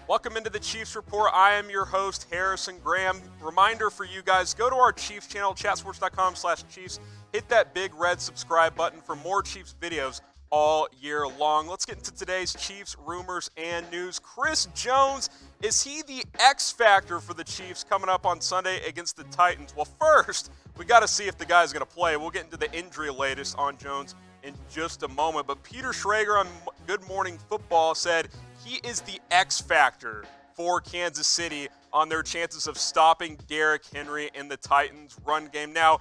Welcome into the Chiefs Report. I am your host, Harrison Graham. Reminder for you guys, go to our Chiefs channel, chatsports.com/Chiefs. Hit that big red subscribe button for more Chiefs videos all year long. Let's get into today's Chiefs rumors and news. Chris Jones, is he the X factor for the Chiefs coming up on Sunday against the Titans? Well, first, we got to see if the guy's going to play. We'll get into the injury latest on Jones in just a moment. But Peter Schrager on Good Morning Football said he is the X factor for Kansas City on their chances of stopping Derrick Henry in the Titans' run game. Now,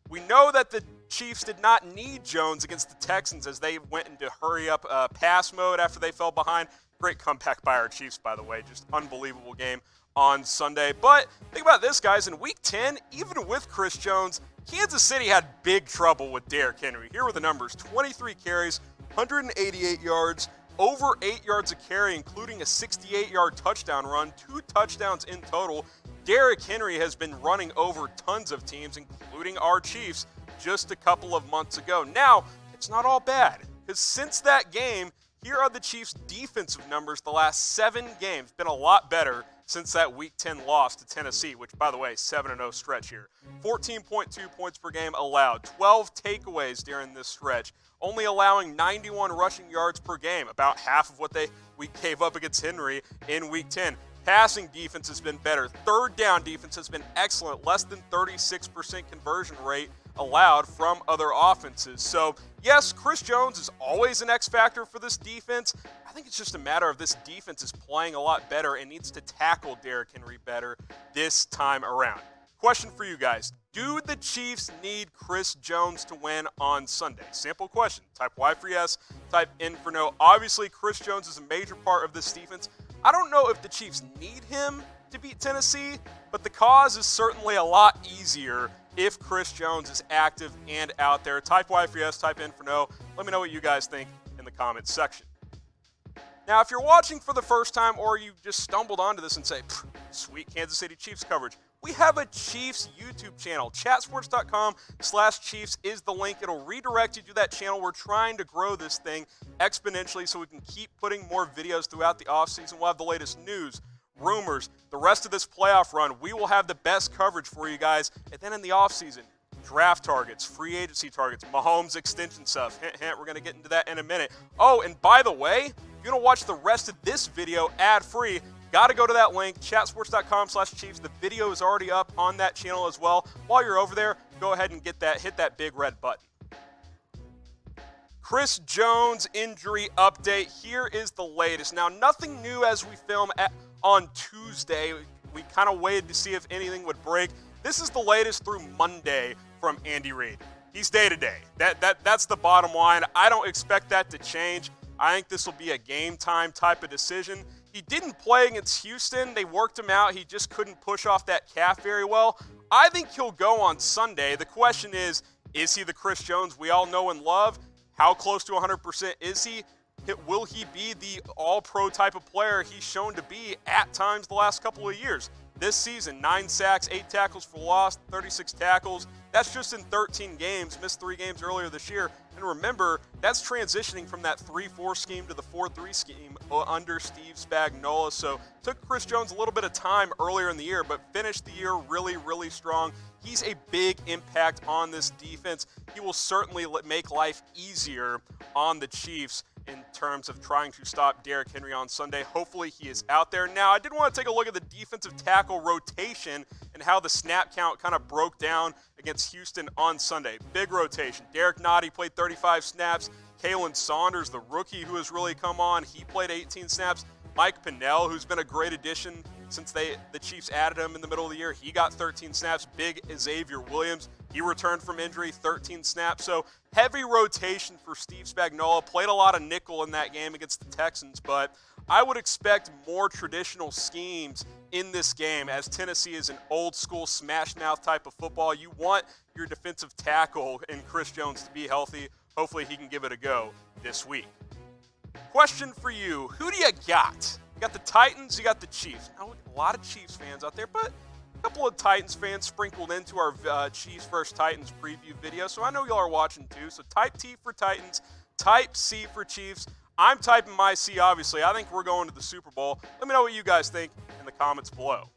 we know that the Chiefs did not need Jones against the Texans as they went into hurry-up pass mode after they fell behind. Great comeback by our Chiefs, by the way. Just unbelievable game on Sunday. But think about this, guys. In Week 10, even with Chris Jones, Kansas City had big trouble with Derrick Henry. Here were the numbers. 23 carries, 188 yards, over 8 yards a carry, including a 68-yard touchdown run, 2 touchdowns in total. Derrick Henry has been running over tons of teams, including our Chiefs, just a couple of months ago. Now, it's not all bad, because since that game, here are the Chiefs' defensive numbers the last 7 games. Been a lot better since that Week 10 loss to Tennessee, which, by the way, 7-0 stretch here. 14.2 points per game allowed, 12 takeaways during this stretch, only allowing 91 rushing yards per game, about half of what we gave up against Henry in Week 10. Passing defense has been better. Third down defense has been excellent, less than 36% conversion rate allowed from other offenses. So, yes, Chris Jones is always an X factor for this defense. I think it's just a matter of this defense is playing a lot better and needs to tackle Derrick Henry better this time around. Question for you guys. Do the Chiefs need Chris Jones to win on Sunday? Simple question. Type Y for yes, type N for no. Obviously, Chris Jones is a major part of this defense. I don't know if the Chiefs need him to beat Tennessee, but the cause is certainly a lot easier if Chris Jones is active and out there. Type Y for yes, type N for no. Let me know what you guys think in the comments section. Now, if you're watching for the first time or you just stumbled onto this and say, sweet Kansas City Chiefs coverage, we have a Chiefs YouTube channel. Chatsports.com/Chiefs is the link. It'll redirect you to that channel. We're trying to grow this thing exponentially so we can keep putting more videos throughout the offseason. We'll have the latest news, rumors, the rest of this playoff run. We will have the best coverage for you guys. And then in the offseason, draft targets, free agency targets, Mahomes extension stuff. Hint, hint, we're going to get into that in a minute. Oh, and by the way, if you want to watch the rest of this video ad-free, got to go to that link, chatsports.com/Chiefs. The video is already up on that channel as well. While you're over there, go ahead and hit that big red button. Chris Jones injury update. Here is the latest. Now, nothing new as we film on Tuesday. We kind of waited to see if anything would break. This is the latest through Monday from Andy Reid. He's day-to-day. That's the bottom line. I don't expect that to change. I think this will be a game-time type of decision. He didn't play against Houston. They worked him out. He just couldn't push off that calf very well. I think he'll go on Sunday. The question is he the Chris Jones we all know and love? How close to 100% is he? Will he be the all-pro type of player he's shown to be at times the last couple of years? This season, 9 sacks, 8 tackles for loss, 36 tackles. That's just in 13 games, missed 3 games earlier this year. And remember, that's transitioning from that 3-4 scheme to the 4-3 scheme under Steve Spagnuolo. So took Chris Jones a little bit of time earlier in the year, but finished the year really, really strong. He's a big impact on this defense. He will certainly make life easier on the Chiefs in terms of trying to stop Derrick Henry on Sunday. Hopefully he is out there. Now, I did want to take a look at the defensive tackle rotation and how the snap count kind of broke down against Houston on Sunday. Big rotation. Derek Nottie played 35 snaps. Kalen Saunders, the rookie who has really come on, he played 18 snaps. Mike Pennell, who's been a great addition since the Chiefs added him in the middle of the year, he got 13 snaps. Big Xavier Williams, he returned from injury, 13 snaps. So heavy rotation for Steve Spagnuolo. Played a lot of nickel in that game against the Texans, but I would expect more traditional schemes in this game as Tennessee is an old-school smash-mouth type of football. You want your defensive tackle in Chris Jones to be healthy. Hopefully he can give it a go this week. Question for you, who do you got? You got the Titans, you got the Chiefs. Now, a lot of Chiefs fans out there, but a couple of Titans fans sprinkled into our Chiefs vs. Titans preview video, so I know y'all are watching too. So type T for Titans, type C for Chiefs. I'm typing my C, obviously. I think we're going to the Super Bowl. Let me know what you guys think in the comments below.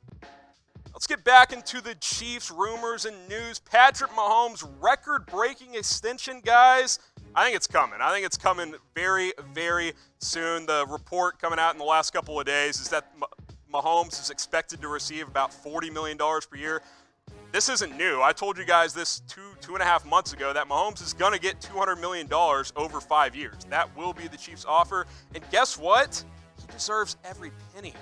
Let's get back into the Chiefs rumors and news. Patrick Mahomes' record-breaking extension, guys. I think it's coming. I think it's coming very, very soon. The report coming out in the last couple of days is that Mahomes is expected to receive about $40 million per year. This isn't new. I told you guys this two and a half months ago that Mahomes is going to get $200 million over 5 years. That will be the Chiefs' offer. And guess what? He deserves every penny.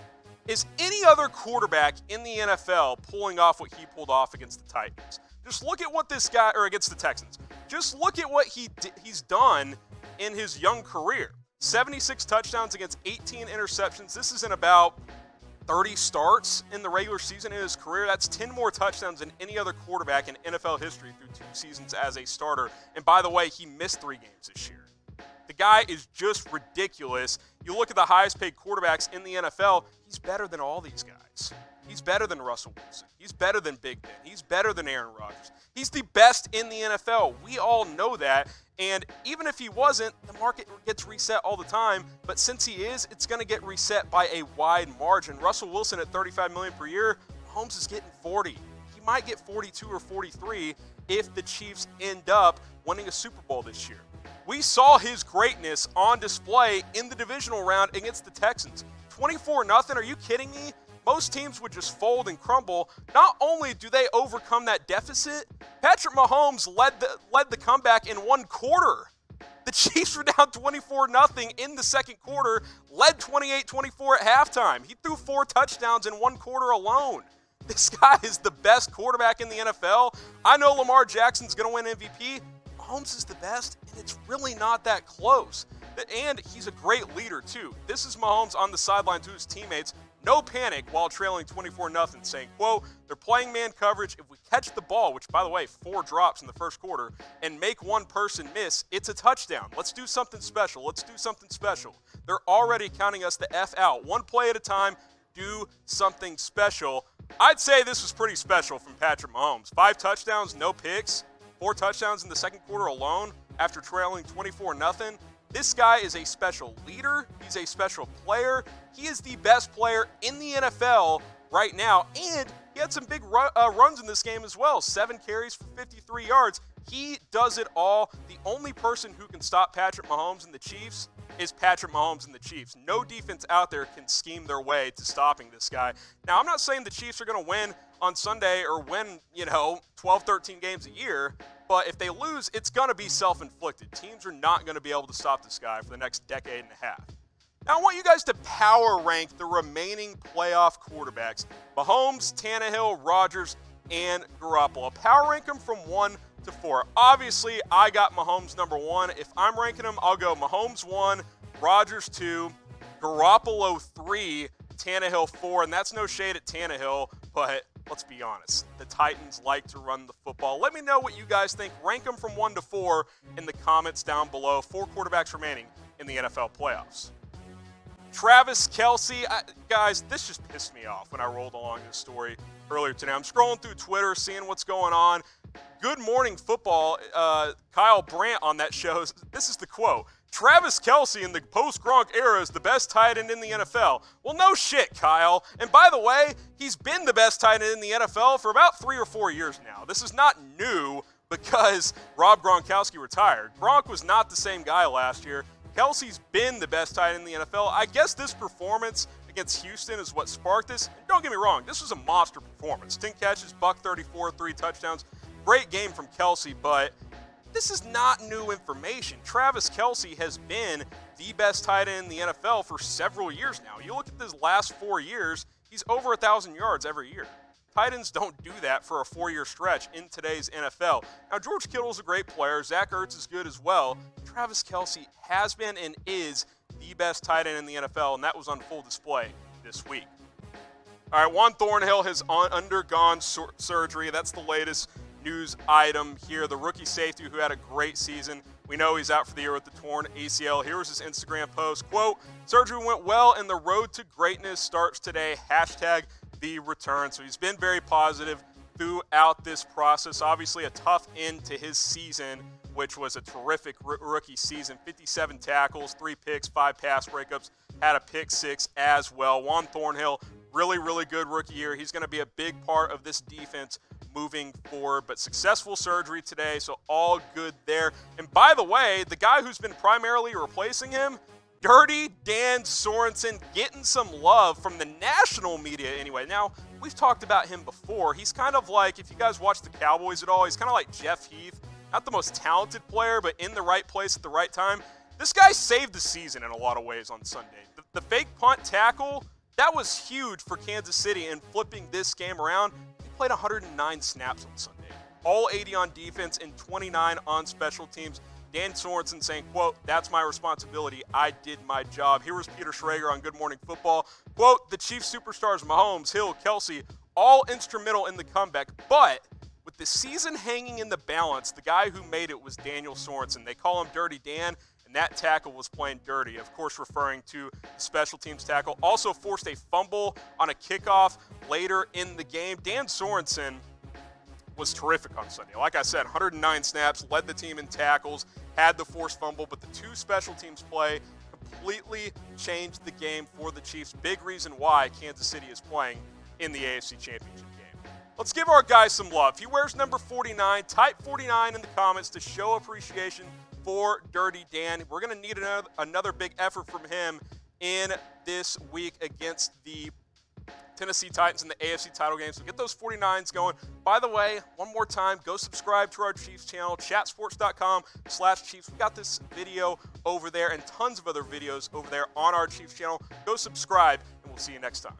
Is any other quarterback in the NFL pulling off what he pulled off against the Titans? Just look at what this guy, or against the Texans. Just look at what he's done in his young career. 76 touchdowns against 18 interceptions. This is in about 30 starts in the regular season in his career. That's 10 more touchdowns than any other quarterback in NFL history through 2 seasons as a starter. And by the way, he missed 3 games this year. The guy is just ridiculous. You look at the highest paid quarterbacks in the NFL, he's better than all these guys. He's better than Russell Wilson. He's better than Big Ben. He's better than Aaron Rodgers. He's the best in the NFL. We all know that. And even if he wasn't, the market gets reset all the time. But since he is, it's going to get reset by a wide margin. Russell Wilson at $35 million per year, Mahomes is getting 40. He might get 42 or 43 if the Chiefs end up winning a Super Bowl this year. We saw his greatness on display in the divisional round against the Texans. 24-0, are you kidding me? Most teams would just fold and crumble. Not only do they overcome that deficit, Patrick Mahomes led the comeback in 1 quarter. The Chiefs were down 24-0 in the second quarter, led 28-24 at halftime. He threw 4 touchdowns in 1 quarter alone. This guy is the best quarterback in the NFL. I know Lamar Jackson's going to win MVP. Mahomes is the best, and it's really not that close. And he's a great leader, too. This is Mahomes on the sideline to his teammates. No panic while trailing 24-0, saying, quote, they're playing man coverage. If we catch the ball, which, by the way, 4 drops in the first quarter, and make one person miss, it's a touchdown. Let's do something special. Let's do something special. They're already counting us the F out. 1 play at a time, do something special. I'd say this was pretty special from Patrick Mahomes. 5 touchdowns, no picks. 4 touchdowns in the second quarter alone after trailing 24-0. This guy is a special leader. He's a special player. He is the best player in the NFL right now, and he had some big runs in this game as well. 7 carries for 53 yards. He does it all. The only person who can stop Patrick Mahomes and the Chiefs is Patrick Mahomes and the Chiefs. No defense out there can scheme their way to stopping this guy. Now, I'm not saying the Chiefs are going to win on Sunday or win, 12, 13 games a year, but if they lose, it's going to be self-inflicted. Teams are not going to be able to stop this guy for the next decade and a half. Now, I want you guys to power rank the remaining playoff quarterbacks: Mahomes, Tannehill, Rodgers, and Garoppolo. Power rank them from 1 to 4. Obviously, I got Mahomes number 1. If I'm ranking them, I'll go Mahomes 1, Rodgers 2, Garoppolo 3, Tannehill 4. And that's no shade at Tannehill, but let's be honest. The Titans like to run the football. Let me know what you guys think. Rank them from 1 to 4 in the comments down below. 4 quarterbacks remaining in the NFL playoffs. Travis Kelce, guys, this just pissed me off when I rolled along this story earlier today. I'm scrolling through Twitter, seeing what's going on. Good Morning Football, Kyle Brandt on that show, this is the quote: Travis Kelce in the post-Gronk era is the best tight end in the NFL. Well, no shit, Kyle. And by the way, he's been the best tight end in the NFL for about 3 or 4 years now. This is not new because Rob Gronkowski retired. Gronk was not the same guy last year. Kelce's been the best tight end in the NFL. I guess this performance against Houston is what sparked this. And don't get me wrong, this was a monster performance. 10 catches, $134, 3 touchdowns. Great game from Kelce, but this is not new information. Travis Kelce has been the best tight end in the NFL for several years now. You look at his last 4 years, he's over 1,000 yards every year. Tight ends don't do that for a 4-year stretch in today's NFL. Now, George Kittle's a great player. Zach Ertz is good as well. Travis Kelce has been and is the best tight end in the NFL, and that was on full display this week. All right, Juan Thornhill has undergone surgery. That's the latest news item here. The rookie safety who had a great season. We know he's out for the year with the torn ACL. Here was his Instagram post. Quote, surgery went well and the road to greatness starts today. Hashtag the return. So he's been very positive throughout this process. Obviously a tough end to his season which was a terrific rookie season. 57 tackles, 3 picks, 5 pass breakups, had a pick 6 as well. Juan Thornhill, really, really good rookie year. He's going to be a big part of this defense moving forward, but successful surgery today, so all good there. And by the way, the guy who's been primarily replacing him, Dirty Dan Sorensen, getting some love from the national media anyway. Now, we've talked about him before. He's kind of like, if you guys watch the Cowboys at all, he's kind of like Jeff Heath. Not the most talented player, but in the right place at the right time. This guy saved the season in a lot of ways on Sunday. The fake punt tackle, that was huge for Kansas City in flipping this game around. He played 109 snaps on Sunday. All 80 on defense and 29 on special teams. Dan Sorensen saying, quote, "That's my responsibility. I did my job." Here was Peter Schrager on Good Morning Football. Quote, "The Chiefs superstars Mahomes, Hill, Kelce, all instrumental in the comeback, but with the season hanging in the balance, the guy who made it was Daniel Sorensen. They call him Dirty Dan, and that tackle was playing dirty," of course referring to the special teams tackle. Also forced a fumble on a kickoff later in the game. Dan Sorensen was terrific on Sunday. Like I said, 109 snaps, led the team in tackles, had the forced fumble, but the 2 special teams play completely changed the game for the Chiefs. Big reason why Kansas City is playing in the AFC Championship game. Let's give our guy some love. He wears number 49. Type 49 in the comments to show appreciation for Dirty Dan. We're going to need another big effort from him in this week against the Tennessee Titans in the AFC title game. So get those 49s going. By the way, one more time, go subscribe to our Chiefs channel, chatsports.com/Chiefs. We got this video over there and tons of other videos over there on our Chiefs channel. Go subscribe, and we'll see you next time.